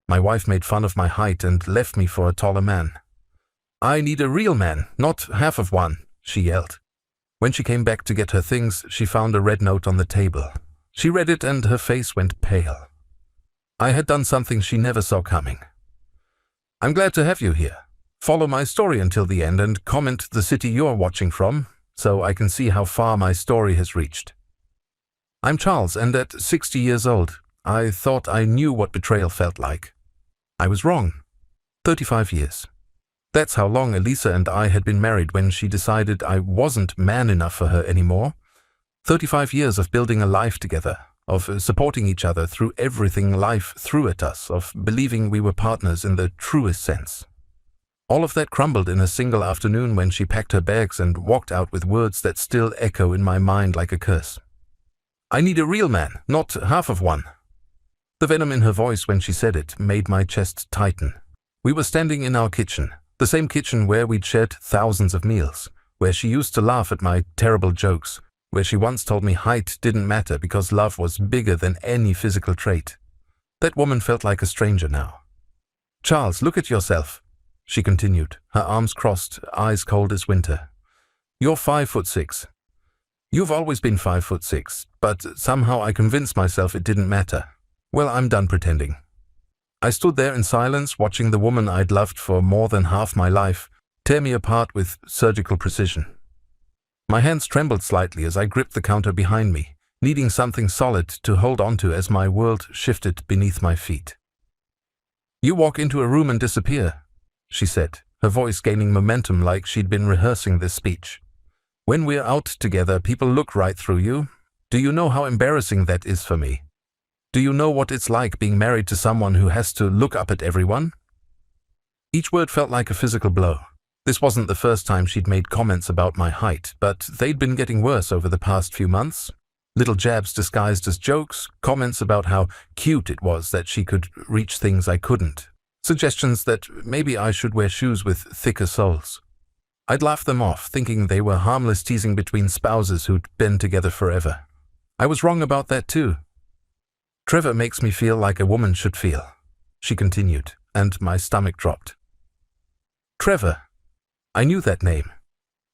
My wife made fun of my height and left me for a taller man. "I need a real man, not half of one," she yelled. When she came back to get her things, she found a red note on the table. She read it and her face went pale. I had done something she never saw coming. "I'm glad to have you here. Follow my story until the end and comment the city you're watching from, so I can see how far my story has reached. I'm Charles, and at 60 years old, I thought I knew what betrayal felt like. I was wrong. 35 years. That's how long Elisa and I had been married when she decided I wasn't man enough for her anymore. 35 years of building a life together, of supporting each other through everything life threw at us, of believing we were partners in the truest sense. All of that crumbled in a single afternoon when she packed her bags and walked out with words that still echo in my mind like a curse. "I need a real man, not half of one." The venom in her voice when she said it made my chest tighten. We were standing in our kitchen, the same kitchen where we'd shared thousands of meals, where she used to laugh at my terrible jokes, where she once told me height didn't matter because love was bigger than any physical trait. That woman felt like a stranger now. "Charles, look at yourself," she continued, her arms crossed, eyes cold as winter. "You're 5'6". You've always been 5'6", but somehow I convinced myself it didn't matter. Well, I'm done pretending." I stood there in silence, watching the woman I'd loved for more than half my life tear me apart with surgical precision. My hands trembled slightly as I gripped the counter behind me, needing something solid to hold onto as my world shifted beneath my feet. "You walk into a room and disappear," she said, her voice gaining momentum like she'd been rehearsing this speech. "When we're out together, people look right through you. Do you know how embarrassing that is for me? Do you know what it's like being married to someone who has to look up at everyone?" Each word felt like a physical blow. This wasn't the first time she'd made comments about my height, but they'd been getting worse over the past few months. Little jabs disguised as jokes, comments about how cute it was that she could reach things I couldn't, suggestions that maybe I should wear shoes with thicker soles. I'd laugh them off, thinking they were harmless teasing between spouses who'd been together forever. I was wrong about that too. "Trevor makes me feel like a woman should feel," she continued, and my stomach dropped. Trevor. I knew that name.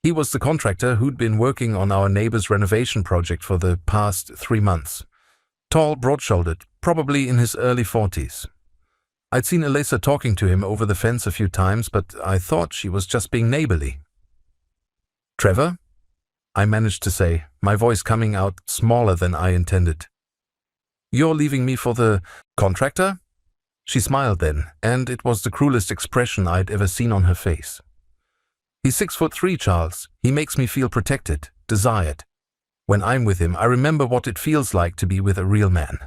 He was the contractor who'd been working on our neighbor's renovation project for the past 3 months. Tall, broad-shouldered, probably in his early 40s. I'd seen Elisa talking to him over the fence a few times, but I thought she was just being neighborly. "Trevor?" I managed to say, my voice coming out smaller than I intended. "You're leaving me for the contractor?" She smiled then, and it was the cruelest expression I'd ever seen on her face. "He's 6'3", Charles. He makes me feel protected, desired. When I'm with him, I remember what it feels like to be with a real man."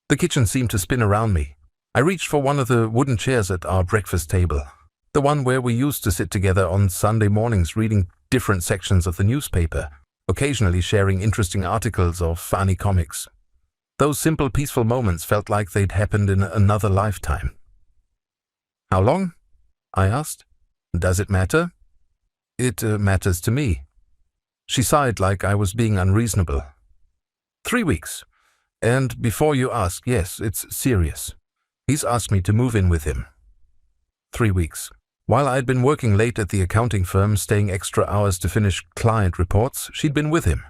The kitchen seemed to spin around me. I reached for one of the wooden chairs at our breakfast table, the one where we used to sit together on Sunday mornings reading different sections of the newspaper, occasionally sharing interesting articles or funny comics. Those simple, peaceful moments felt like they'd happened in another lifetime. "How long?" I asked. "Does it matter?" "It matters to me." She sighed like I was being unreasonable. 3 weeks. And before you ask, yes, it's serious. He's asked me to move in with him. 3 weeks. While I'd been working late at the accounting firm, staying extra hours to finish client reports, she'd been with him.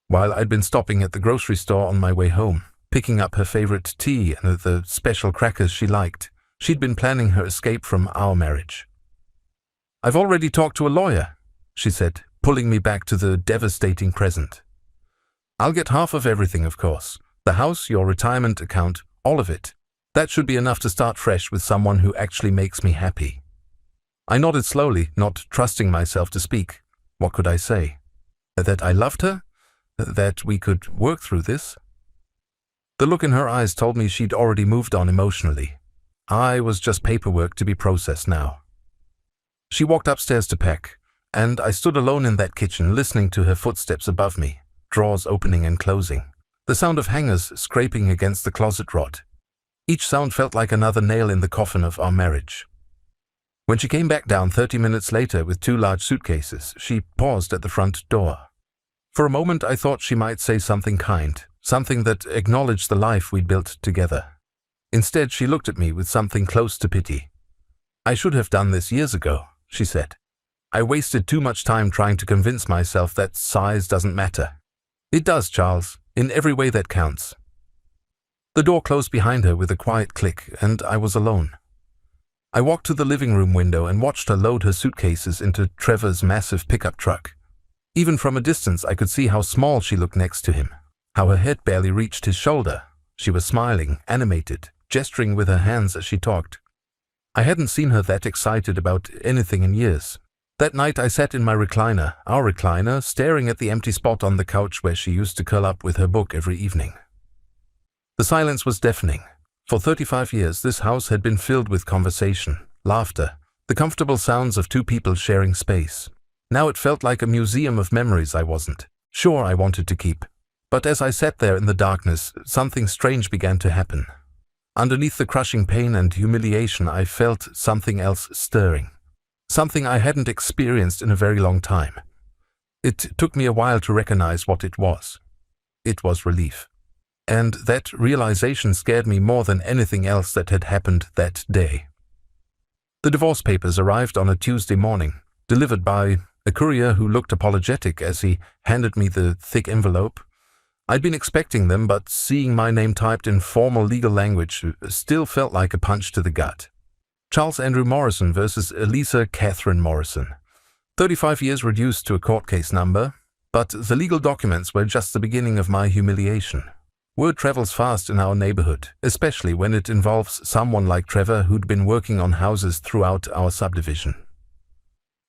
While I'd been stopping at the grocery store on my way home, picking up her favorite tea and the special crackers she liked, she'd been planning her escape from our marriage. "I've already talked to a lawyer," she said, pulling me back to the devastating present. "I'll get half of everything, of course. The house, your retirement account, all of it. That should be enough to start fresh with someone who actually makes me happy." I nodded slowly, not trusting myself to speak. What could I say? That I loved her? That we could work through this? The look in her eyes told me she'd already moved on emotionally. I was just paperwork to be processed now. She walked upstairs to pack, and I stood alone in that kitchen listening to her footsteps above me, drawers opening and closing, the sound of hangers scraping against the closet rod. Each sound felt like another nail in the coffin of our marriage. When she came back down 30 minutes later with 2 large suitcases, she paused at the front door. For a moment I thought she might say something kind, something that acknowledged the life we'd built together. Instead, she looked at me with something close to pity. "I should have done this years ago," she said. "I wasted too much time trying to convince myself that size doesn't matter. It does, Charles, in every way that counts." The door closed behind her with a quiet click, and I was alone. I walked to the living room window and watched her load her suitcases into Trevor's massive pickup truck. Even from a distance, I could see how small she looked next to him, how her head barely reached his shoulder. She was smiling, animated, gesturing with her hands as she talked. I hadn't seen her that excited about anything in years. That night I sat in my recliner, our recliner, staring at the empty spot on the couch where she used to curl up with her book every evening. The silence was deafening. For 35 years, this house had been filled with conversation, laughter, the comfortable sounds of two people sharing space. Now it felt like a museum of memories I wasn't sure I wanted to keep. But as I sat there in the darkness, something strange began to happen. Underneath the crushing pain and humiliation, I felt something else stirring. Something I hadn't experienced in a very long time. It took me a while to recognize what it was. It was relief. And that realization scared me more than anything else that had happened that day. The divorce papers arrived on a Tuesday morning, delivered by a courier who looked apologetic as he handed me the thick envelope. I'd been expecting them, but seeing my name typed in formal legal language still felt like a punch to the gut. Charles Andrew Morrison versus Elisa Catherine Morrison. 35 years reduced to a court case number, but the legal documents were just the beginning of my humiliation. Word travels fast in our neighborhood, especially when it involves someone like Trevor who'd been working on houses throughout our subdivision.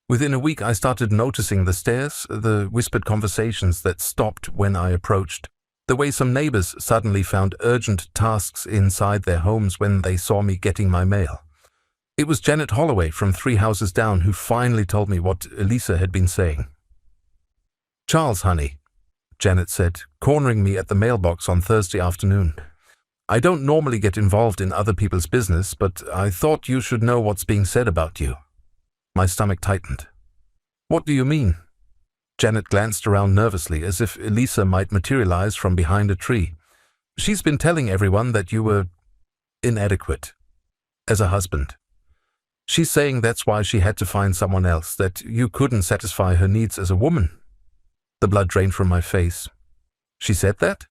Within a week, I started noticing the stares, the whispered conversations that stopped when I approached, the way some neighbors suddenly found urgent tasks inside their homes when they saw me getting my mail. It was Janet Holloway from 3 houses down who finally told me what Elisa had been saying. "Charles, honey," Janet said, cornering me at the mailbox on Thursday afternoon. "I don't normally get involved in other people's business, but I thought you should know what's being said about you." My stomach tightened. "What do you mean?" Janet glanced around nervously, as if Elisa might materialize from behind a tree. "She's been telling everyone that you were inadequate as a husband. She's saying that's why she had to find someone else, that you couldn't satisfy her needs as a woman." The blood drained from my face. "She said that?"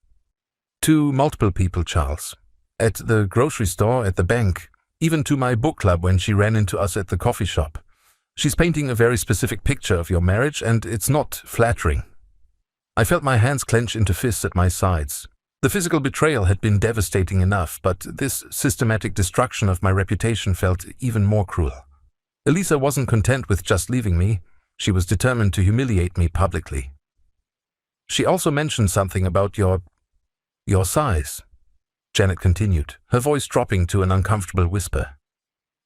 "To multiple people, Charles. At the grocery store, at the bank, even to my book club when she ran into us at the coffee shop. She's painting a very specific picture of your marriage, and it's not flattering." I felt my hands clench into fists at my sides. The physical betrayal had been devastating enough, but this systematic destruction of my reputation felt even more cruel. Elisa wasn't content with just leaving me. She was determined to humiliate me publicly. "She also mentioned something about your size," Janet continued, her voice dropping to an uncomfortable whisper.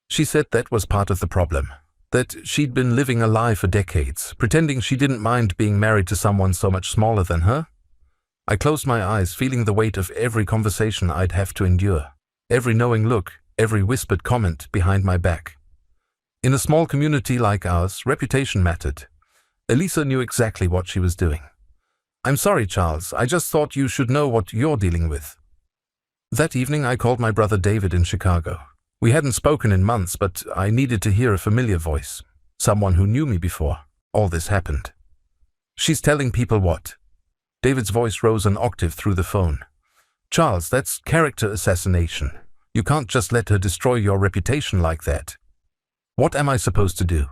"She said that was part of the problem, that she'd been living a lie for decades, pretending she didn't mind being married to someone so much smaller than her." I closed my eyes, feeling the weight of every conversation I'd have to endure, every knowing look, every whispered comment behind my back. In a small community like ours, reputation mattered. Elisa knew exactly what she was doing. "I'm sorry, Charles. I just thought you should know what you're dealing with." That evening, I called my brother David in Chicago. We hadn't spoken in months, but I needed to hear a familiar voice, someone who knew me before all this happened. "She's telling people what?" David's voice rose an octave through the phone. "Charles, that's character assassination. You can't just let her destroy your reputation like that." "What am I supposed to do?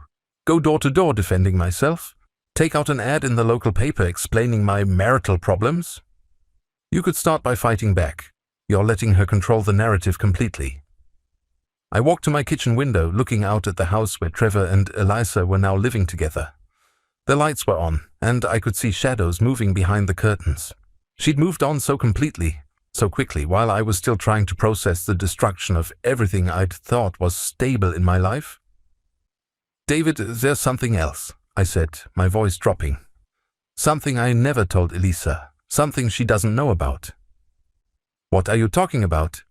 Go door to door defending myself? Take out an ad in the local paper explaining my marital problems?" "You could start by fighting back. You're letting her control the narrative completely." I walked to my kitchen window, looking out at the house where Trevor and Elisa were now living together. The lights were on, and I could see shadows moving behind the curtains. She'd moved on so completely, so quickly, while I was still trying to process the destruction of everything I'd thought was stable in my life. "David, there's something else," I said, my voice dropping. "Something I never told Elisa, something she doesn't know about." "What are you talking about?"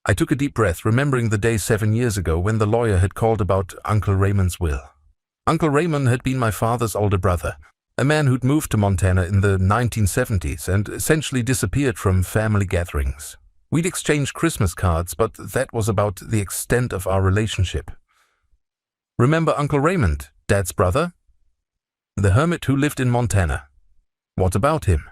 I took a deep breath, remembering the day 7 years ago when the lawyer had called about Uncle Raymond's will. Uncle Raymond had been my father's older brother, a man who'd moved to Montana in the 1970s and essentially disappeared from family gatherings. We'd exchanged Christmas cards, but that was about the extent of our relationship. Remember Uncle Raymond, Dad's brother? The hermit who lived in Montana. What about him?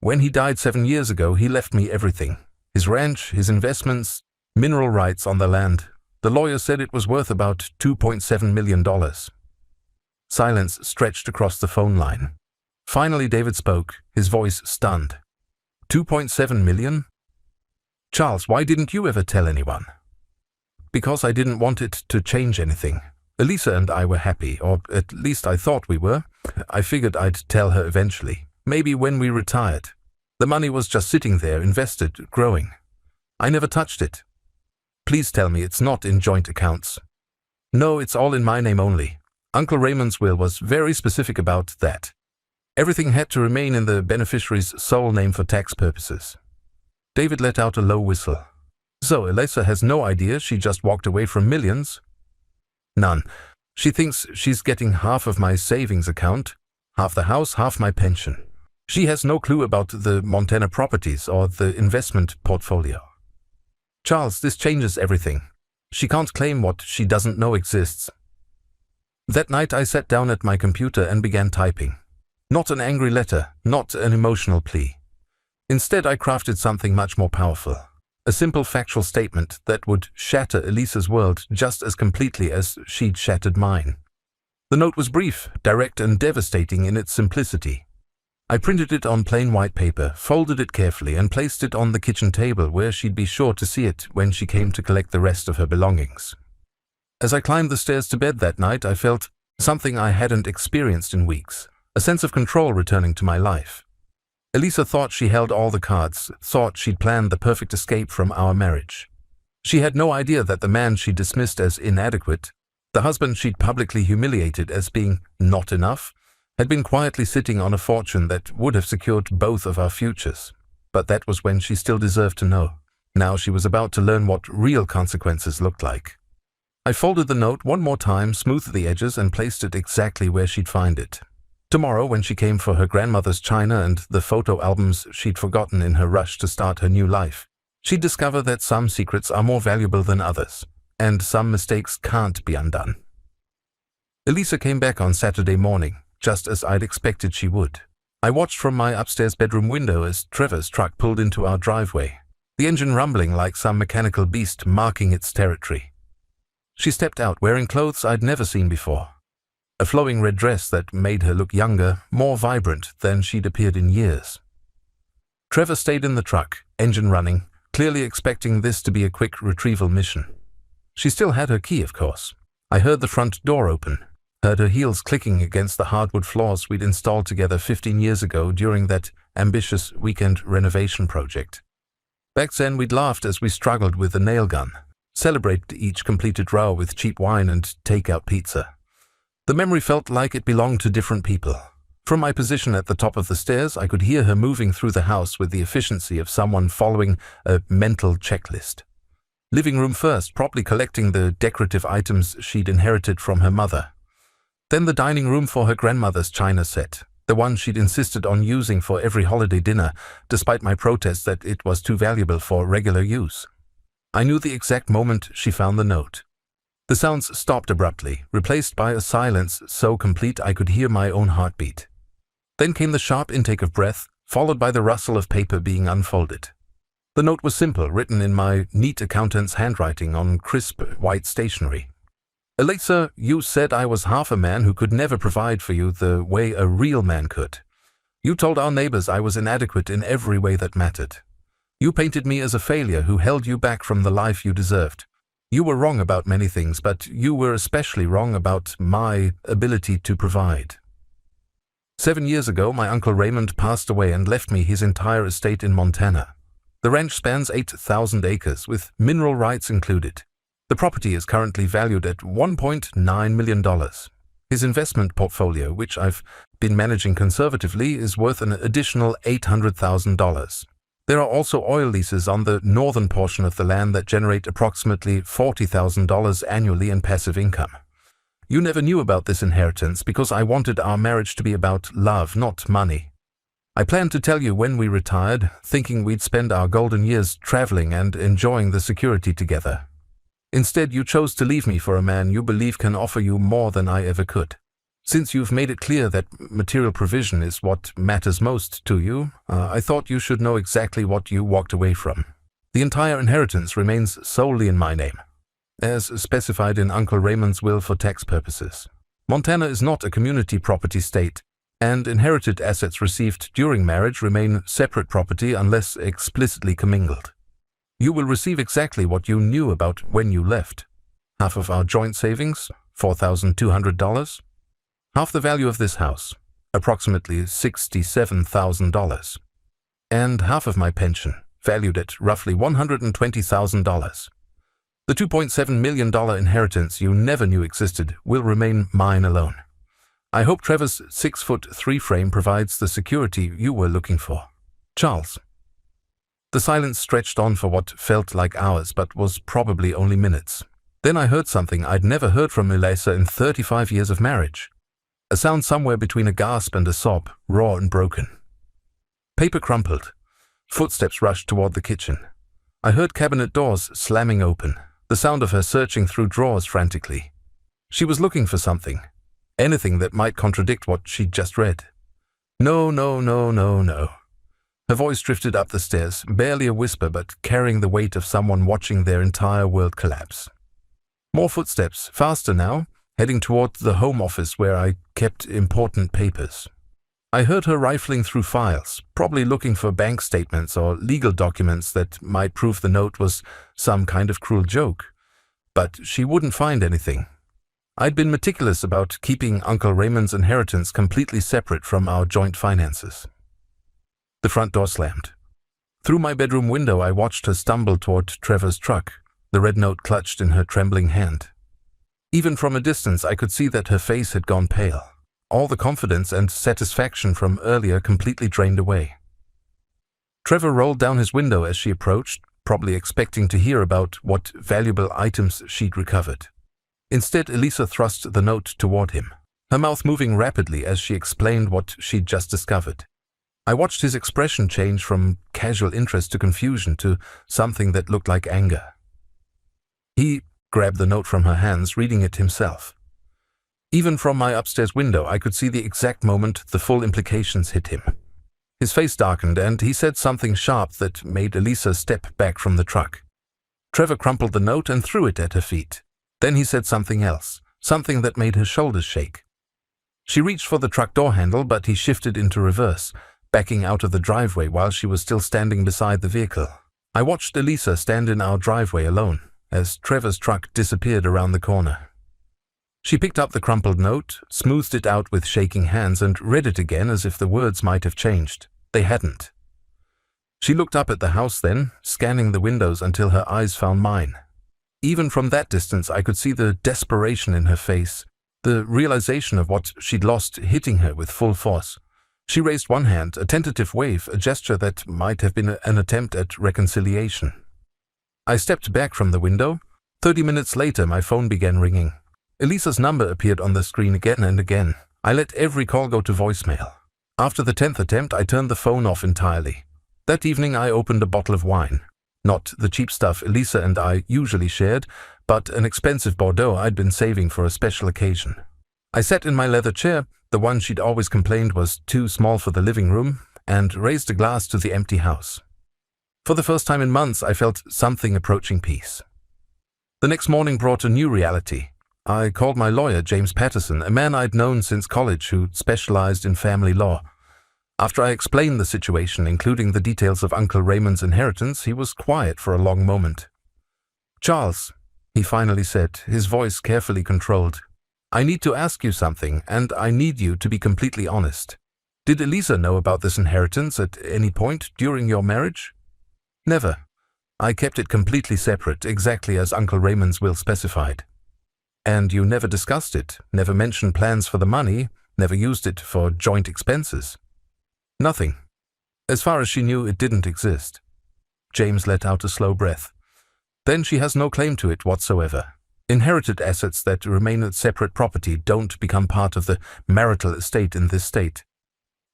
When he died 7 years ago, he left me everything. His ranch, his investments, mineral rights on the land. The lawyer said it was worth about $2.7 million. Silence stretched across the phone line. Finally, David spoke, his voice stunned. 2.7 million? Charles, why didn't you ever tell anyone? Because I didn't want it to change anything. Elisa and I were happy, or at least I thought we were. I figured I'd tell her eventually, maybe when we retired. The money was just sitting there, invested, growing. I never touched it. Please tell me it's not in joint accounts. No, it's all in my name only. Uncle Raymond's will was very specific about that. Everything had to remain in the beneficiary's sole name for tax purposes. David let out a low whistle. So Elisa has no idea she just walked away from millions? None. She thinks she's getting half of my savings account, half the house, half my pension. She has no clue about the Montana properties or the investment portfolio. Charles, this changes everything. She can't claim what she doesn't know exists. That night I sat down at my computer and began typing. Not an angry letter, not an emotional plea. Instead, I crafted something much more powerful. A simple factual statement that would shatter Elisa's world just as completely as she'd shattered mine. The note was brief, direct, and devastating in its simplicity. I printed it on plain white paper, folded it carefully, and placed it on the kitchen table where she'd be sure to see it when she came to collect the rest of her belongings. As I climbed the stairs to bed that night, I felt something I hadn't experienced in weeks, a sense of control returning to my life. Elisa thought she held all the cards, thought she'd planned the perfect escape from our marriage. She had no idea that the man she dismissed as inadequate, the husband she'd publicly humiliated as being not enough, had been quietly sitting on a fortune that would have secured both of our futures. But that was when she still deserved to know. Now she was about to learn what real consequences looked like. I folded the note one more time, smoothed the edges, and placed it exactly where she'd find it. Tomorrow, when she came for her grandmother's china and the photo albums she'd forgotten in her rush to start her new life, she'd discover that some secrets are more valuable than others, and some mistakes can't be undone. Elisa came back on Saturday morning, just as I'd expected she would. I watched from my upstairs bedroom window as Trevor's truck pulled into our driveway, the engine rumbling like some mechanical beast marking its territory. She stepped out wearing clothes I'd never seen before. A flowing red dress that made her look younger, more vibrant than she'd appeared in years. Trevor stayed in the truck, engine running, clearly expecting this to be a quick retrieval mission. She still had her key, of course. I heard the front door open, heard her heels clicking against the hardwood floors we'd installed together 15 years ago during that ambitious weekend renovation project. Back then we'd laughed as we struggled with the nail gun, celebrated each completed row with cheap wine and take-out pizza. The memory felt like it belonged to different people. From my position at the top of the stairs, I could hear her moving through the house with the efficiency of someone following a mental checklist. Living room first, properly collecting the decorative items she'd inherited from her mother. Then the dining room for her grandmother's china set, the one she'd insisted on using for every holiday dinner, despite my protest that it was too valuable for regular use. I knew the exact moment she found the note. The sounds stopped abruptly, replaced by a silence so complete I could hear my own heartbeat. Then came the sharp intake of breath, followed by the rustle of paper being unfolded. The note was simple, written in my neat accountant's handwriting on crisp white stationery. Elisa, you said I was half a man who could never provide for you the way a real man could. You told our neighbors I was inadequate in every way that mattered. You painted me as a failure who held you back from the life you deserved. You were wrong about many things, but you were especially wrong about my ability to provide. 7 years ago, my Uncle Raymond passed away and left me his entire estate in Montana. The ranch spans 8,000 acres, with mineral rights included. The property is currently valued at $1.9 million. His investment portfolio, which I've been managing conservatively, is worth an additional $800,000. There are also oil leases on the northern portion of the land that generate approximately $40,000 annually in passive income. You never knew about this inheritance because I wanted our marriage to be about love, not money. I planned to tell you when we retired, thinking we'd spend our golden years traveling and enjoying the security together. Instead, you chose to leave me for a man you believe can offer you more than I ever could. Since you've made it clear that material provision is what matters most to you, I thought you should know exactly what you walked away from. The entire inheritance remains solely in my name, as specified in Uncle Raymond's will for tax purposes. Montana is not a community property state, and inherited assets received during marriage remain separate property unless explicitly commingled. You will receive exactly what you knew about when you left. Half of our joint savings, $4,200. Half the value of this house, approximately $67,000. And half of my pension, valued at roughly $120,000. The $2.7 million inheritance you never knew existed will remain mine alone. I hope Trevor's 6'3" frame provides the security you were looking for. Charles. The silence stretched on for what felt like hours, but was probably only minutes. Then I heard something I'd never heard from Elisa in 35 years of marriage. A sound somewhere between a gasp and a sob, raw and broken. Paper crumpled. Footsteps rushed toward the kitchen. I heard cabinet doors slamming open, the sound of her searching through drawers frantically. She was looking for something. Anything that might contradict what she'd just read. No, no, no, no, no. Her voice drifted up the stairs, barely a whisper but carrying the weight of someone watching their entire world collapse. More footsteps, faster now, heading toward the home office where I kept important papers. I heard her rifling through files, probably looking for bank statements or legal documents that might prove the note was some kind of cruel joke. But she wouldn't find anything. I'd been meticulous about keeping Uncle Raymond's inheritance completely separate from our joint finances. The front door slammed. Through my bedroom window, I watched her stumble toward Trevor's truck, the red note clutched in her trembling hand. Even from a distance, I could see that her face had gone pale. All the confidence and satisfaction from earlier completely drained away. Trevor rolled down his window as she approached, probably expecting to hear about what valuable items she'd recovered. Instead, Elisa thrust the note toward him, her mouth moving rapidly as she explained what she'd just discovered. I watched his expression change from casual interest to confusion to something that looked like anger. He grabbed the note from her hands, reading it himself. Even from my upstairs window, I could see the exact moment the full implications hit him. His face darkened, and he said something sharp that made Elisa step back from the truck. Trevor crumpled the note and threw it at her feet. Then he said something else, something that made her shoulders shake. She reached for the truck door handle, but he shifted into reverse, backing out of the driveway while she was still standing beside the vehicle. I watched Elisa stand in our driveway alone, as Trevor's truck disappeared around the corner. She picked up the crumpled note, smoothed it out with shaking hands, and read it again as if the words might have changed. They hadn't. She looked up at the house then, scanning the windows until her eyes found mine. Even from that distance, I could see the desperation in her face, the realization of what she'd lost hitting her with full force. She raised one hand, a tentative wave, a gesture that might have been an attempt at reconciliation. I stepped back from the window. 30 minutes later, my phone began ringing. Elisa's number appeared on the screen again and again. I let every call go to voicemail. After the 10th attempt, I turned the phone off entirely. That evening, I opened a bottle of wine. Not the cheap stuff Elisa and I usually shared, but an expensive Bordeaux I'd been saving for a special occasion. I sat in my leather chair, the one she'd always complained was too small for the living room, and raised a glass to the empty house. For the first time in months, I felt something approaching peace. The next morning brought a new reality. I called my lawyer, James Patterson, a man I'd known since college who specialized in family law. After I explained the situation, including the details of Uncle Raymond's inheritance, he was quiet for a long moment. "Charles," he finally said, his voice carefully controlled, "I need to ask you something, and I need you to be completely honest. Did Elisa know about this inheritance at any point during your marriage?" "Never. I kept it completely separate, exactly as Uncle Raymond's will specified." "And you never discussed it, never mentioned plans for the money, never used it for joint expenses?" "Nothing. As far as she knew, it didn't exist." James let out a slow breath. "Then she has no claim to it whatsoever. Inherited assets that remain a separate property don't become part of the marital estate in this state."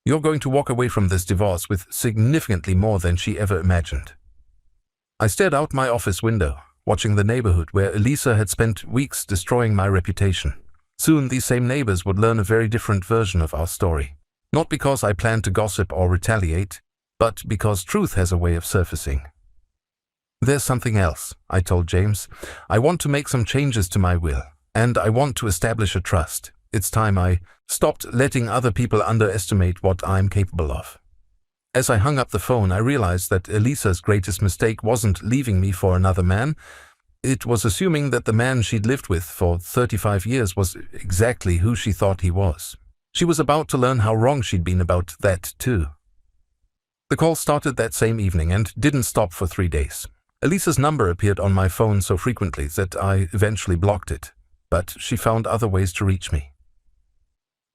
You're going to walk away from this divorce with significantly more than she ever imagined." I stared out my office window, watching the neighborhood where Elisa had spent weeks destroying my reputation. Soon these same neighbors would learn a very different version of our story. Not because I planned to gossip or retaliate, but because truth has a way of surfacing. "There's something else," I told James. "I want to make some changes to my will, and I want to establish a trust. It's time I stopped letting other people underestimate what I'm capable of." As I hung up the phone, I realized that Elisa's greatest mistake wasn't leaving me for another man. It was assuming that the man she'd lived with for 35 years was exactly who she thought he was. She was about to learn how wrong she'd been about that, too. The call started that same evening and didn't stop for 3 days. Elisa's number appeared on my phone so frequently that I eventually blocked it, but she found other ways to reach me.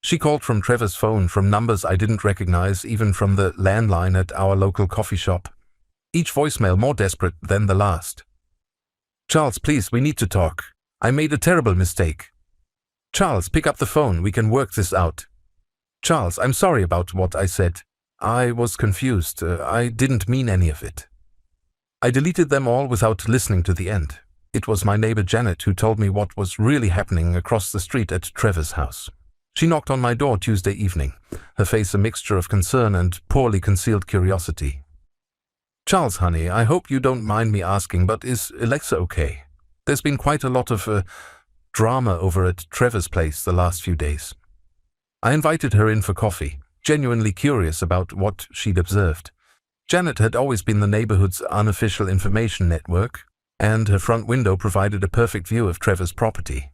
She called from Trevor's phone, from numbers I didn't recognize, even from the landline at our local coffee shop. Each voicemail more desperate than the last. "Charles, please, we need to talk. I made a terrible mistake. Charles, pick up the phone, we can work this out. Charles, I'm sorry about what I said. I was confused. I didn't mean any of it." I deleted them all without listening to the end. It was my neighbor Janet who told me what was really happening across the street at Trevor's house. She knocked on my door Tuesday evening, her face a mixture of concern and poorly concealed curiosity. "Charles, honey, I hope you don't mind me asking, but is Alexa okay? There's been quite a lot of drama over at Trevor's place the last few days." I invited her in for coffee, genuinely curious about what she'd observed. Janet had always been the neighborhood's unofficial information network, and her front window provided a perfect view of Trevor's property.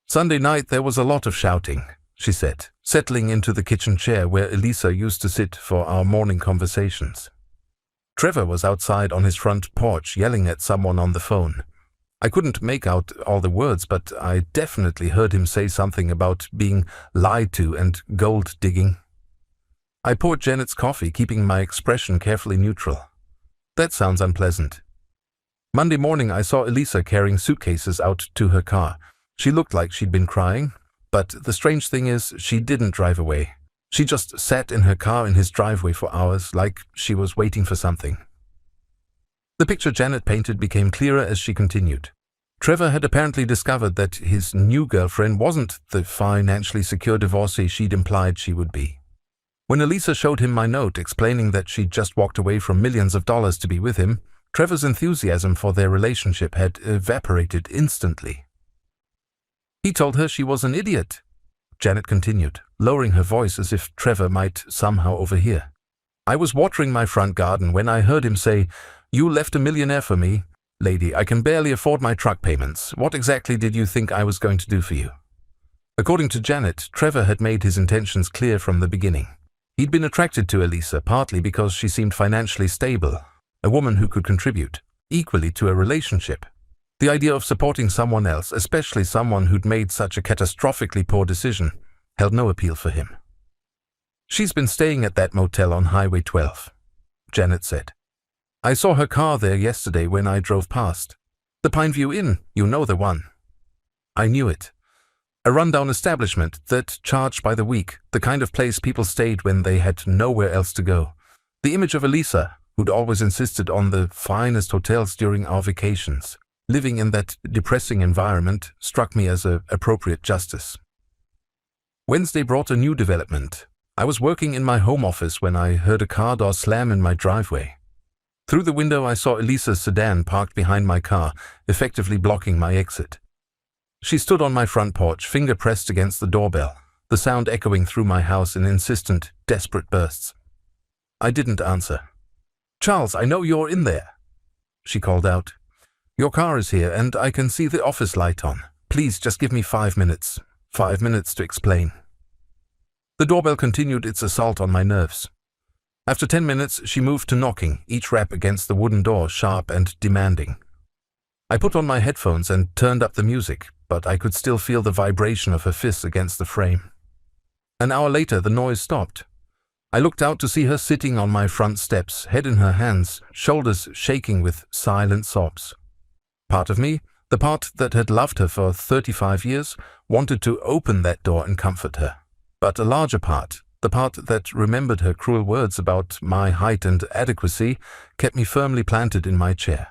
"Sunday night there was a lot of shouting," she said, settling into the kitchen chair where Elisa used to sit for our morning conversations. "Trevor was outside on his front porch yelling at someone on the phone. I couldn't make out all the words, but I definitely heard him say something about being lied to and gold digging." I poured Janet's coffee, keeping my expression carefully neutral. "That sounds unpleasant." Monday morning I saw Elisa carrying suitcases out to her car. She looked like she'd been crying, but the strange thing is she didn't drive away. She just sat in her car in his driveway for hours, like she was waiting for something. The picture Janet painted became clearer as she continued. Trevor had apparently discovered that his new girlfriend wasn't the financially secure divorcee she'd implied she would be. When Elisa showed him my note explaining that she'd just walked away from millions of dollars to be with him, Trevor's enthusiasm for their relationship had evaporated instantly. "He told her she was an idiot," Janet continued, lowering her voice as if Trevor might somehow overhear. "I was watering my front garden when I heard him say, 'You left a millionaire for me. Lady, I can barely afford my truck payments. What exactly did you think I was going to do for you?' According to Janet, Trevor had made his intentions clear from the beginning. He'd been attracted to Elisa partly because she seemed financially stable, a woman who could contribute equally to a relationship. The idea of supporting someone else, especially someone who'd made such a catastrophically poor decision, held no appeal for him. "She's been staying at that motel on Highway 12, Janet said. "I saw her car there yesterday when I drove past. The Pineview Inn, you know the one." I knew it. A rundown establishment that charged by the week, the kind of place people stayed when they had nowhere else to go. The image of Elisa, who'd always insisted on the finest hotels during our vacations, living in that depressing environment, struck me as appropriate justice. Wednesday brought a new development. I was working in my home office when I heard a car door slam in my driveway. Through the window I saw Elisa's sedan parked behind my car, effectively blocking my exit. She stood on my front porch, finger pressed against the doorbell, the sound echoing through my house in insistent, desperate bursts. I didn't answer. "Charles, I know you're in there," she called out. "Your car is here, and I can see the office light on. Please, just give me 5 minutes. 5 minutes to explain." The doorbell continued its assault on my nerves. After 10 minutes, she moved to knocking, each rap against the wooden door sharp and demanding. I put on my headphones and turned up the music, but I could still feel the vibration of her fists against the frame. An hour later, the noise stopped. I looked out to see her sitting on my front steps, head in her hands, shoulders shaking with silent sobs. Part of me, the part that had loved her for 35 years, wanted to open that door and comfort her. But a larger part, The part that remembered her cruel words about my height and adequacy kept me firmly planted in my chair.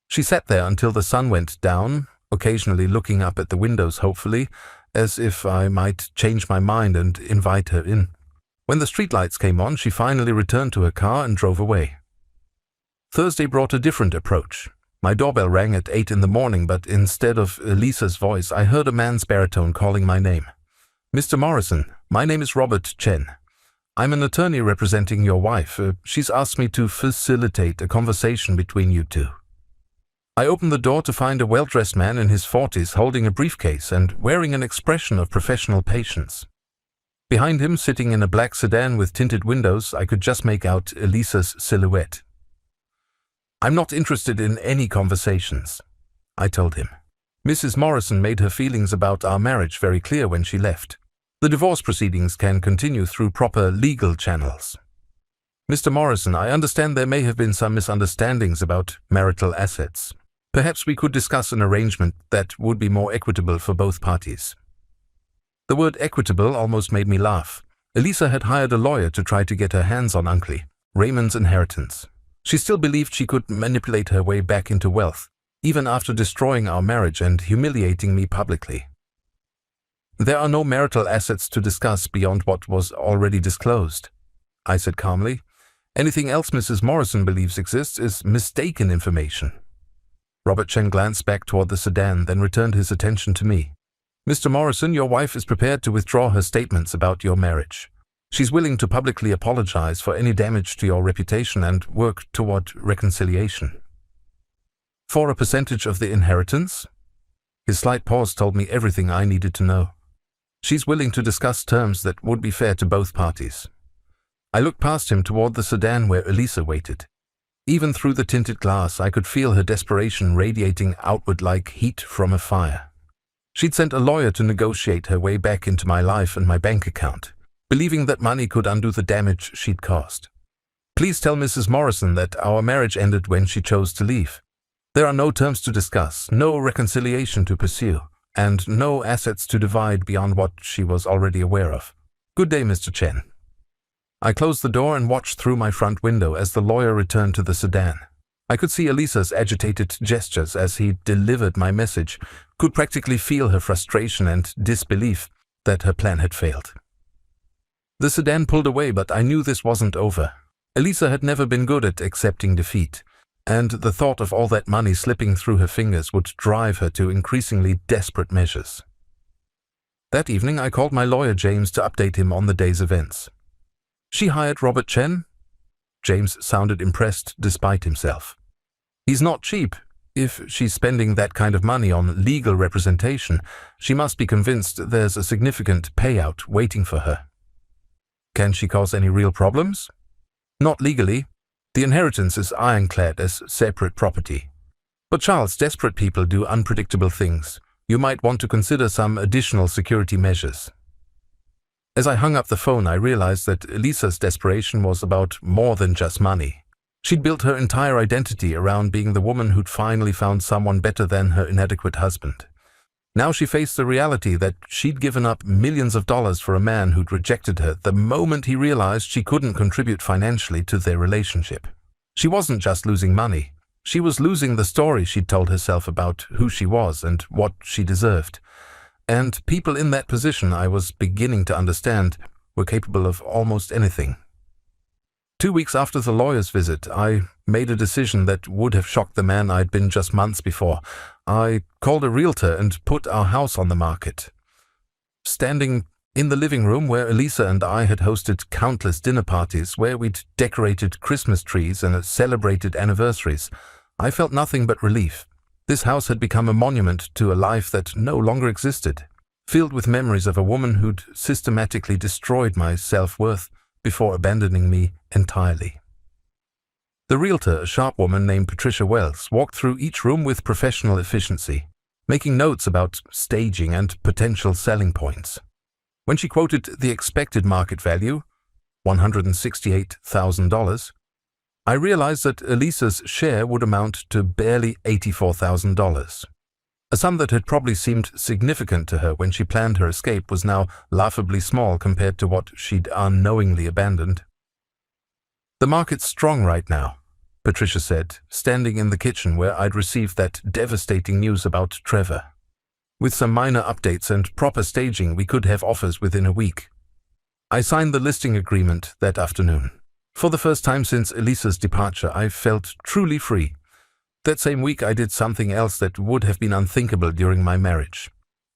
She sat there until the sun went down, occasionally looking up at the windows hopefully, as if I might change my mind and invite her in. When the streetlights came on, she finally returned to her car and drove away. Thursday brought a different approach. My doorbell rang at 8 in the morning, but instead of Elisa's voice, I heard a man's baritone calling my name. "Mr. Morrison, my name is Robert Chen. I'm an attorney representing your wife. She's asked me to facilitate a conversation between you two." I opened the door to find a well-dressed man in his 40s holding a briefcase and wearing an expression of professional patience. Behind him, sitting in a black sedan with tinted windows, I could just make out Elisa's silhouette. "I'm not interested in any conversations," I told him. Mrs. Morrison made her feelings about our marriage very clear when she left. The divorce proceedings can continue through proper legal channels. "Mr. Morrison, I understand there may have been some misunderstandings about marital assets. Perhaps we could discuss an arrangement that would be more equitable for both parties." The word equitable almost made me laugh. Elisa had hired a lawyer to try to get her hands on Uncle Raymond's inheritance. She still believed she could manipulate her way back into wealth, even after destroying our marriage and humiliating me publicly. "There are no marital assets to discuss beyond what was already disclosed," I said calmly. "Anything else Mrs. Morrison believes exists is mistaken information." Robert Chen glanced back toward the sedan, then returned his attention to me. "Mr. Morrison, your wife is prepared to withdraw her statements about your marriage. She's willing to publicly apologize for any damage to your reputation and work toward reconciliation." "For a percentage of the inheritance?" His slight pause told me everything I needed to know. "She's willing to discuss terms that would be fair to both parties." I looked past him toward the sedan where Elisa waited. Even through the tinted glass, I could feel her desperation radiating outward like heat from a fire. She'd sent a lawyer to negotiate her way back into my life and my bank account, believing that money could undo the damage she'd caused. "Please tell Mrs. Morrison that our marriage ended when she chose to leave. There are no terms to discuss, no reconciliation to pursue, and no assets to divide beyond what she was already aware of. Good day, Mr. Chen." I closed the door and watched through my front window as the lawyer returned to the sedan. I could see Elisa's agitated gestures as he delivered my message, could practically feel her frustration and disbelief that her plan had failed. The sedan pulled away, but I knew this wasn't over. Elisa had never been good at accepting defeat, and the thought of all that money slipping through her fingers would drive her to increasingly desperate measures. That evening, I called my lawyer James to update him on the day's events. "She hired Robert Chen?" James sounded impressed despite himself. "He's not cheap. If she's spending that kind of money on legal representation, she must be convinced there's a significant payout waiting for her." "Can she cause any real problems?" "Not legally. The inheritance is ironclad as separate property. But Charles, desperate people do unpredictable things. You might want to consider some additional security measures." As I hung up the phone, I realized that Elisa's desperation was about more than just money. She'd built her entire identity around being the woman who'd finally found someone better than her inadequate husband. Now she faced the reality that she'd given up millions of dollars for a man who'd rejected her the moment he realized she couldn't contribute financially to their relationship. She wasn't just losing money. She was losing the story she'd told herself about who she was and what she deserved. And people in that position, I was beginning to understand, were capable of almost anything. 2 weeks after the lawyer's visit, I made a decision that would have shocked the man I'd been just months before. I called a realtor and put our house on the market. Standing in the living room where Elisa and I had hosted countless dinner parties, where we'd decorated Christmas trees and celebrated anniversaries, I felt nothing but relief. This house had become a monument to a life that no longer existed, filled with memories of a woman who'd systematically destroyed my self-worth before abandoning me entirely. The realtor, a sharp woman named Patricia Wells, walked through each room with professional efficiency, making notes about staging and potential selling points. When she quoted the expected market value, $168,000, I realized that Elisa's share would amount to barely $84,000. A sum that had probably seemed significant to her when she planned her escape was now laughably small compared to what she'd unknowingly abandoned. "The market's strong right now," Patricia said, standing in the kitchen where I'd received that devastating news about Trevor. "With some minor updates and proper staging, we could have offers within a week." I signed the listing agreement that afternoon. For the first time since Elisa's departure, I felt truly free. That same week, I did something else that would have been unthinkable during my marriage.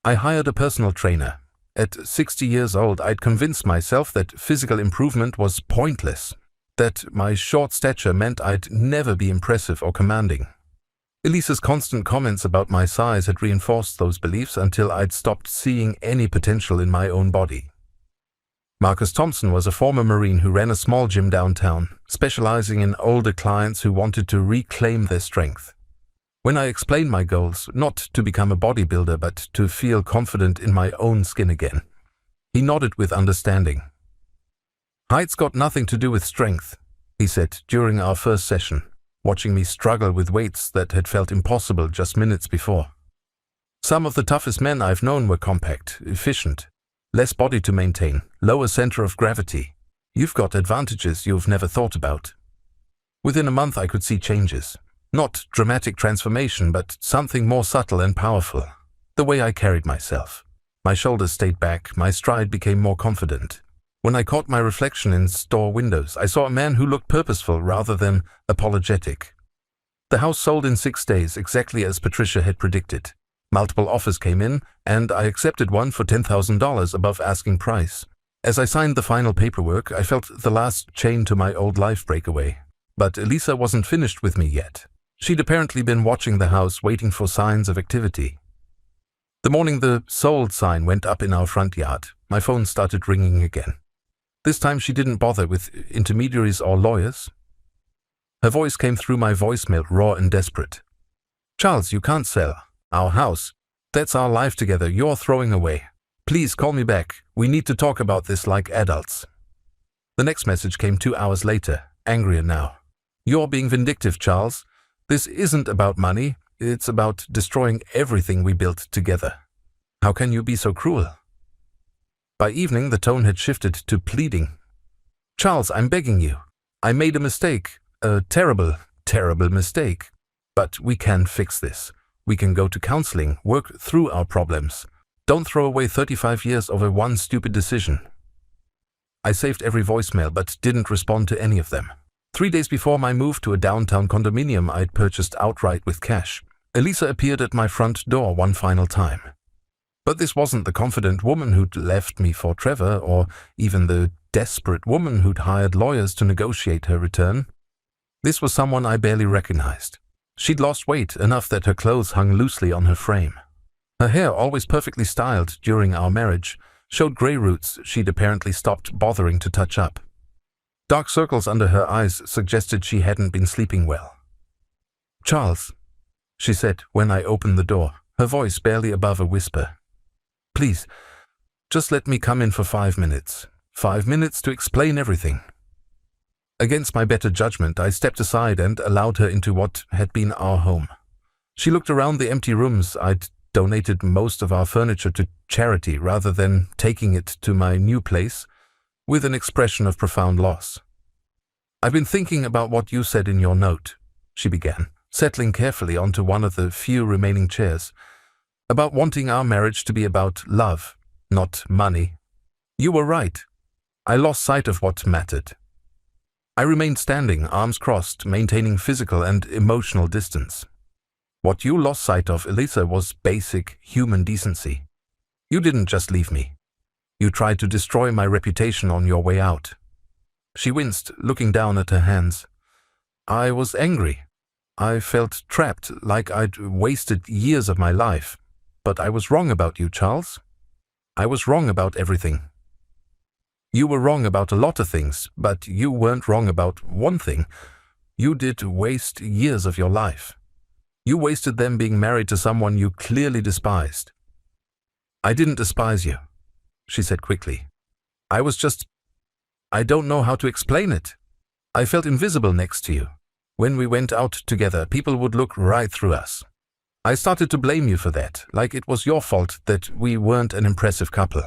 I hired a personal trainer. At 60 years old, I'd convinced myself that physical improvement was pointless, that my short stature meant I'd never be impressive or commanding. Elisa's constant comments about my size had reinforced those beliefs until I'd stopped seeing any potential in my own body. Marcus Thompson was a former Marine who ran a small gym downtown, specializing in older clients who wanted to reclaim their strength. When I explained my goals, not to become a bodybuilder but to feel confident in my own skin again, he nodded with understanding. "Height's got nothing to do with strength," he said during our first session, watching me struggle with weights that had felt impossible just minutes before. "Some of the toughest men I've known were compact, efficient, less body to maintain, lower center of gravity. You've got advantages you've never thought about." Within a month I could see changes. Not dramatic transformation, but something more subtle and powerful. The way I carried myself. My shoulders stayed back, my stride became more confident. When I caught my reflection in store windows, I saw a man who looked purposeful rather than apologetic. The house sold in 6 days, exactly as Patricia had predicted. Multiple offers came in, and I accepted one for $10,000 above asking price. As I signed the final paperwork, I felt the last chain to my old life break away. But Elisa wasn't finished with me yet. She'd apparently been watching the house, waiting for signs of activity. The morning the sold sign went up in our front yard, my phone started ringing again. This time she didn't bother with intermediaries or lawyers. Her voice came through my voicemail, raw and desperate. "Charles, you can't sell. Our house. That's our life together. You're throwing away. Please call me back. We need to talk about this like adults." The next message came 2 hours later, angrier now. "You're being vindictive, Charles. This isn't about money. It's about destroying everything we built together. How can you be so cruel?" By evening, the tone had shifted to pleading. "Charles, I'm begging you. I made a mistake. A terrible, terrible mistake. But we can fix this. We can go to counseling, work through our problems. Don't throw away 35 years over one stupid decision." I saved every voicemail but didn't respond to any of them. 3 days before my move to a downtown condominium I'd purchased outright with cash, Elisa appeared at my front door one final time. But this wasn't the confident woman who'd left me for Trevor, or even the desperate woman who'd hired lawyers to negotiate her return. This was someone I barely recognized. She'd lost weight enough that her clothes hung loosely on her frame. Her hair, always perfectly styled during our marriage, showed grey roots she'd apparently stopped bothering to touch up. Dark circles under her eyes suggested she hadn't been sleeping well. "Charles," she said when I opened the door, her voice barely above a whisper. "Please, just let me come in for 5 minutes. 5 minutes to explain everything." Against my better judgment, I stepped aside and allowed her into what had been our home. She looked around the empty rooms. I'd donated most of our furniture to charity rather than taking it to my new place, with an expression of profound loss. "I've been thinking about what you said in your note," she began, settling carefully onto one of the few remaining chairs, "about wanting our marriage to be about love, not money. You were right. I lost sight of what mattered." I remained standing, arms crossed, maintaining physical and emotional distance. "What you lost sight of, Elisa, was basic human decency. You didn't just leave me. You tried to destroy my reputation on your way out." She winced, looking down at her hands. "I was angry. I felt trapped, like I'd wasted years of my life. But I was wrong about you, Charles. I was wrong about everything. You were wrong about a lot of things, but you weren't wrong about one thing. You did waste years of your life. You wasted them being married to someone you clearly despised." "I didn't despise you," she said quickly. I don't know how to explain it. I felt invisible next to you. When we went out together, people would look right through us. I started to blame you for that, like it was your fault that we weren't an impressive couple.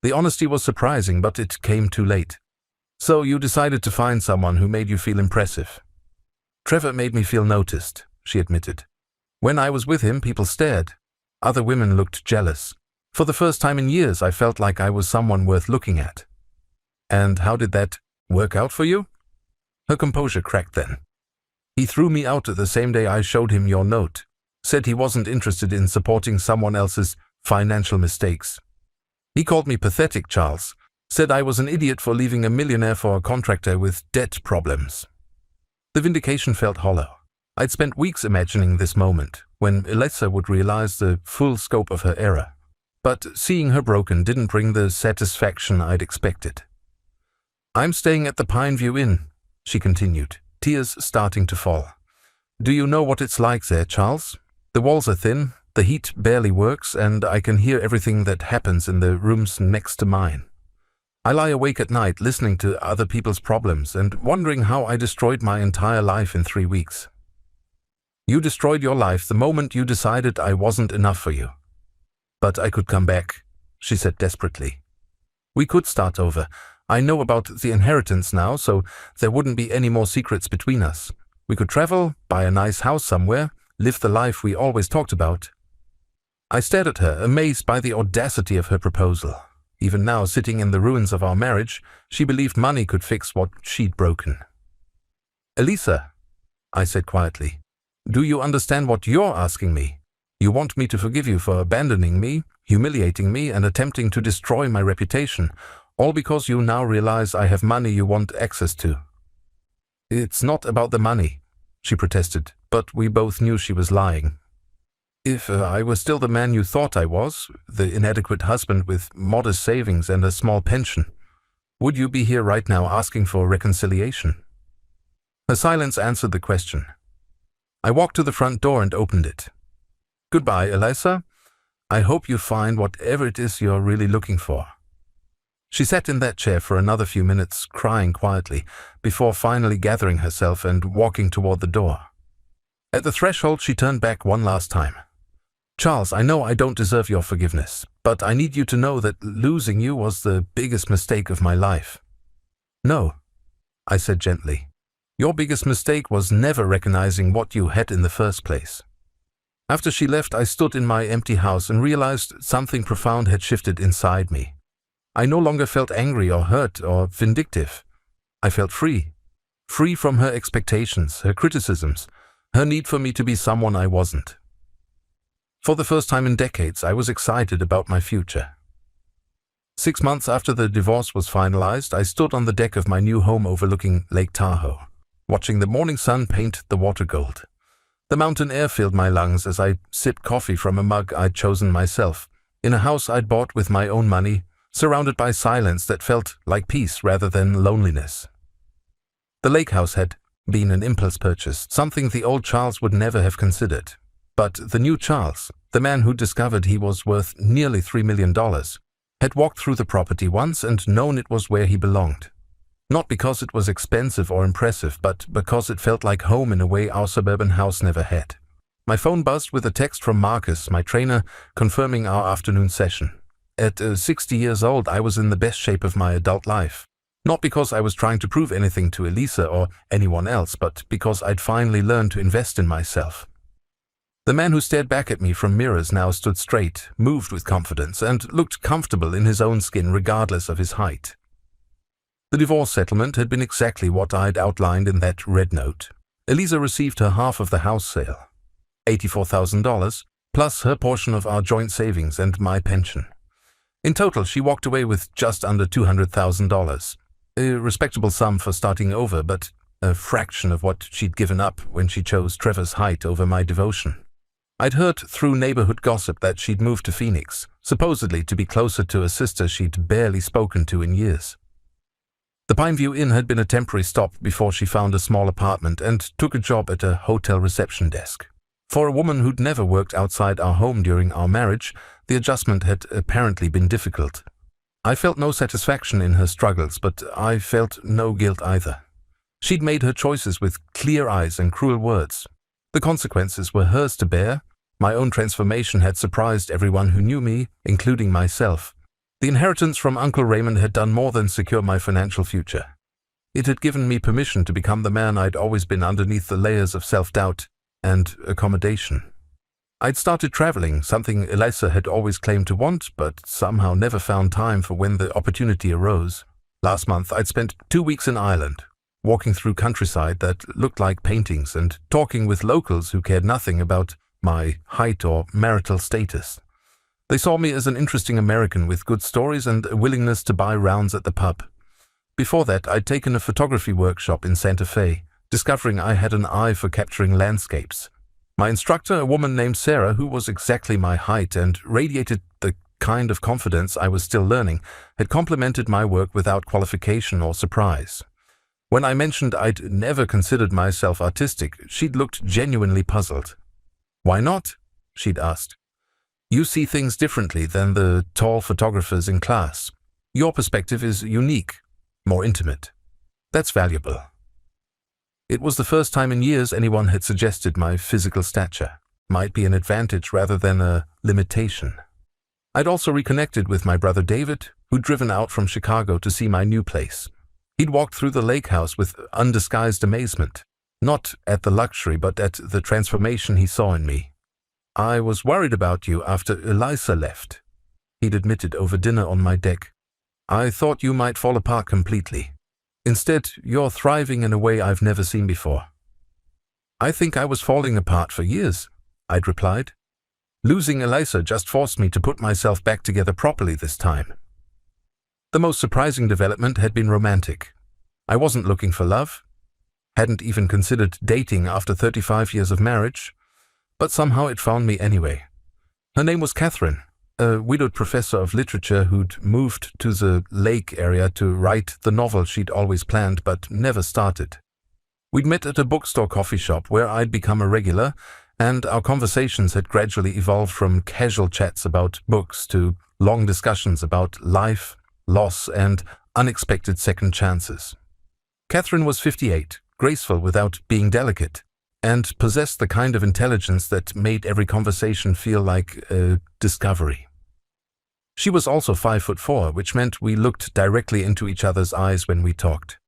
The honesty was surprising, but it came too late. So you decided to find someone who made you feel impressive. Trevor made me feel noticed, she admitted. When I was with him, people stared. Other women looked jealous. For the first time in years, I felt like I was someone worth looking at. And how did that work out for you? Her composure cracked then. He threw me out the same day I showed him your note. Said he wasn't interested in supporting someone else's financial mistakes. He called me pathetic, Charles. Said I was an idiot for leaving a millionaire for a contractor with debt problems. The vindication felt hollow. I'd spent weeks imagining this moment, when Elisa would realize the full scope of her error. But seeing her broken didn't bring the satisfaction I'd expected. I'm staying at the Pineview Inn, she continued, tears starting to fall. Do you know what it's like there, Charles? The walls are thin, the heat barely works, and I can hear everything that happens in the rooms next to mine. I lie awake at night listening to other people's problems and wondering how I destroyed my entire life in 3 weeks. You destroyed your life the moment you decided I wasn't enough for you. But I could come back, she said desperately. We could start over. I know about the inheritance now, so there wouldn't be any more secrets between us. We could travel, buy a nice house somewhere, live the life we always talked about. I stared at her, amazed by the audacity of her proposal. Even now, sitting in the ruins of our marriage, she believed money could fix what she'd broken. Elisa, I said quietly, do you understand what you're asking me? You want me to forgive you for abandoning me, humiliating me, and attempting to destroy my reputation, all because you now realize I have money you want access to. It's not about the money, she protested, but we both knew she was lying. If I were still the man you thought I was, the inadequate husband with modest savings and a small pension, would you be here right now asking for reconciliation? Her silence answered the question. I walked to the front door and opened it. Goodbye, Elisa. I hope you find whatever it is you're really looking for. She sat in that chair for another few minutes, crying quietly, before finally gathering herself and walking toward the door. At the threshold, she turned back one last time. Charles, I know I don't deserve your forgiveness, but I need you to know that losing you was the biggest mistake of my life. No, I said gently. Your biggest mistake was never recognizing what you had in the first place. After she left, I stood in my empty house and realized something profound had shifted inside me. I no longer felt angry or hurt or vindictive. I felt free. Free from her expectations, her criticisms, her need for me to be someone I wasn't. For the first time in decades, I was excited about my future. 6 months after the divorce was finalized, I stood on the deck of my new home overlooking Lake Tahoe, watching the morning sun paint the water gold. The mountain air filled my lungs as I sipped coffee from a mug I'd chosen myself, in a house I'd bought with my own money, surrounded by silence that felt like peace rather than loneliness. The lake house had been an impulse purchase, something the old Charles would never have considered. But the new Charles, the man who discovered he was worth nearly $3 million, had walked through the property once and known it was where he belonged. Not because it was expensive or impressive, but because it felt like home in a way our suburban house never had. My phone buzzed with a text from Marcus, my trainer, confirming our afternoon session. At 60 years old, I was in the best shape of my adult life. Not because I was trying to prove anything to Elisa or anyone else, but because I'd finally learned to invest in myself. The man who stared back at me from mirrors now stood straight, moved with confidence, and looked comfortable in his own skin regardless of his height. The divorce settlement had been exactly what I'd outlined in that red note. Elisa received her half of the house sale, $84,000, plus her portion of our joint savings and my pension. In total, she walked away with just under $200,000, a respectable sum for starting over, but a fraction of what she'd given up when she chose Trevor's height over my devotion. I'd heard through neighborhood gossip that she'd moved to Phoenix, supposedly to be closer to a sister she'd barely spoken to in years. The Pineview Inn had been a temporary stop before she found a small apartment and took a job at a hotel reception desk. For a woman who'd never worked outside our home during our marriage, the adjustment had apparently been difficult. I felt no satisfaction in her struggles, but I felt no guilt either. She'd made her choices with clear eyes and cruel words. The consequences were hers to bear. My own transformation had surprised everyone who knew me, including myself. The inheritance from Uncle Raymond had done more than secure my financial future. It had given me permission to become the man I'd always been underneath the layers of self-doubt and accommodation. I'd started traveling, something Elisa had always claimed to want, but somehow never found time for when the opportunity arose. Last month, I'd spent 2 weeks in Ireland, walking through countryside that looked like paintings and talking with locals who cared nothing about my height or marital status. They saw me as an interesting American with good stories and a willingness to buy rounds at the pub. Before that, I'd taken a photography workshop in Santa Fe, discovering I had an eye for capturing landscapes. My instructor, a woman named Sarah, who was exactly my height and radiated the kind of confidence I was still learning, had complimented my work without qualification or surprise. When I mentioned I'd never considered myself artistic, she'd looked genuinely puzzled. "Why not?" she'd asked. "You see things differently than the tall photographers in class. Your perspective is unique, more intimate. That's valuable." It was the first time in years anyone had suggested my physical stature might be an advantage rather than a limitation. I'd also reconnected with my brother David, who'd driven out from Chicago to see my new place. He'd walked through the lake house with undisguised amazement, not at the luxury but at the transformation he saw in me. "I was worried about you after Elisa left," he'd admitted over dinner on my deck. "I thought you might fall apart completely. Instead, you're thriving in a way I've never seen before." "I think I was falling apart for years," I'd replied. "Losing Elisa just forced me to put myself back together properly this time." The most surprising development had been romantic. I wasn't looking for love, hadn't even considered dating after 35 years of marriage, but somehow it found me anyway. Her name was Catherine, a widowed professor of literature who'd moved to the lake area to write the novel she'd always planned but never started. We'd met at a bookstore coffee shop where I'd become a regular, and our conversations had gradually evolved from casual chats about books to long discussions about life, loss, and unexpected second chances. Catherine was 58, graceful without being delicate, and possessed the kind of intelligence that made every conversation feel like a discovery. She was also 5'4", which meant we looked directly into each other's eyes when we talked.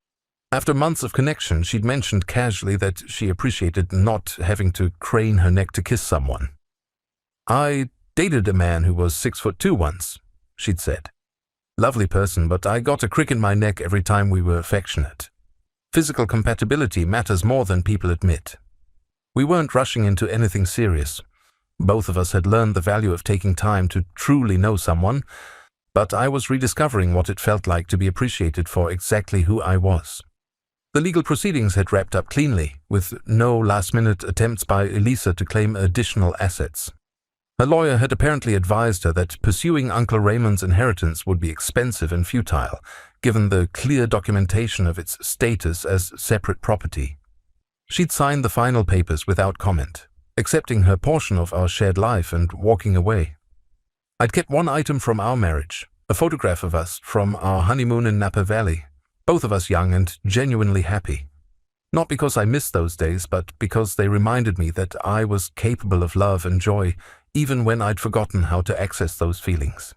After months of connection, she'd mentioned casually that she appreciated not having to crane her neck to kiss someone. "I dated a man who was 6'2" once," she'd said. "Lovely person, but I got a crick in my neck every time we were affectionate. Physical compatibility matters more than people admit." We weren't rushing into anything serious. Both of us had learned the value of taking time to truly know someone, but I was rediscovering what it felt like to be appreciated for exactly who I was. The legal proceedings had wrapped up cleanly, with no last-minute attempts by Elisa to claim additional assets. Her lawyer had apparently advised her that pursuing Uncle Raymond's inheritance would be expensive and futile, given the clear documentation of its status as separate property. She'd signed the final papers without comment, accepting her portion of our shared life and walking away. I'd kept one item from our marriage, a photograph of us from our honeymoon in Napa Valley, both of us young and genuinely happy. Not because I missed those days, but because they reminded me that I was capable of love and joy, even when I'd forgotten how to access those feelings.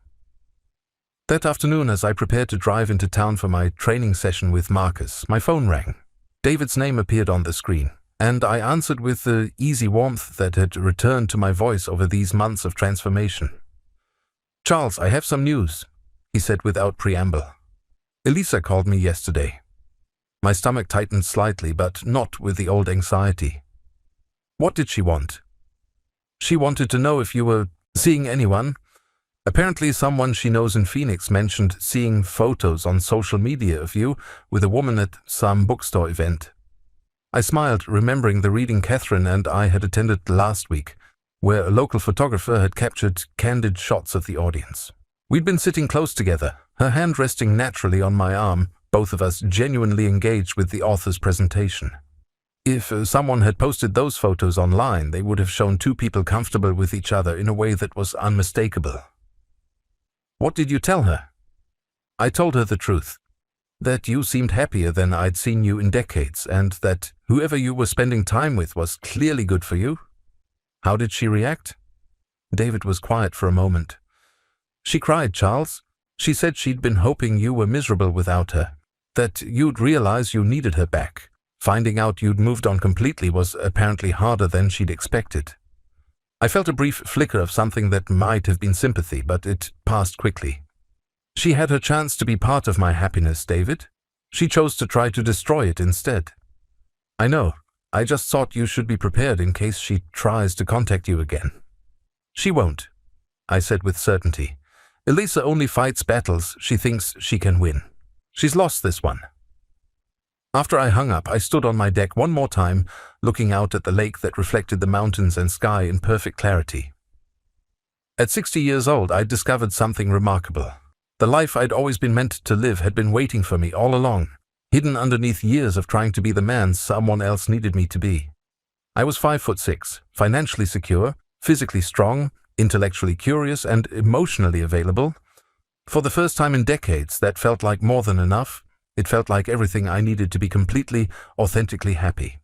That afternoon, as I prepared to drive into town for my training session with Marcus, my phone rang. David's name appeared on the screen, and I answered with the easy warmth that had returned to my voice over these months of transformation. "Charles, I have some news," he said without preamble. "Elisa called me yesterday." My stomach tightened slightly, but not with the old anxiety. "What did she want?" "She wanted to know if you were seeing anyone. Apparently someone she knows in Phoenix mentioned seeing photos on social media of you with a woman at some bookstore event." I smiled, remembering the reading Catherine and I had attended last week, where a local photographer had captured candid shots of the audience. We'd been sitting close together, her hand resting naturally on my arm, both of us genuinely engaged with the author's presentation. If someone had posted those photos online, they would have shown two people comfortable with each other in a way that was unmistakable. "What did you tell her?" "I told her the truth. that you seemed happier than I'd seen you in decades, and that whoever you were spending time with was clearly good for you. How did she react? David was quiet for a moment. She cried, Charles. She said she'd been hoping you were miserable without her, that you'd realize you needed her back. Finding out you'd moved on completely was apparently harder than she'd expected. I felt a brief flicker of something that might have been sympathy, but it passed quickly. She had her chance to be part of my happiness, David. She chose to try to destroy it instead. I know. I just thought you should be prepared in case she tries to contact you again. She won't, I said with certainty. Elisa only fights battles she thinks she can win. She's lost this one. After I hung up, I stood on my deck one more time, looking out at the lake that reflected the mountains and sky in perfect clarity. At 60 years old, I'd discovered something remarkable. The life I'd always been meant to live had been waiting for me all along, hidden underneath years of trying to be the man someone else needed me to be. I was 5'6", financially secure, physically strong, intellectually curious, and emotionally available. For the first time in decades, that felt like more than enough. It felt like everything I needed to be completely, authentically happy.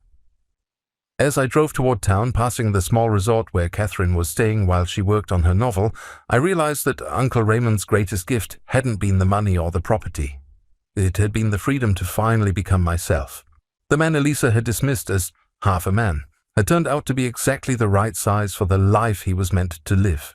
As I drove toward town, passing the small resort where Catherine was staying while she worked on her novel, I realized that Uncle Raymond's greatest gift hadn't been the money or the property. It had been the freedom to finally become myself. The man Elisa had dismissed as half a man had turned out to be exactly the right size for the life he was meant to live.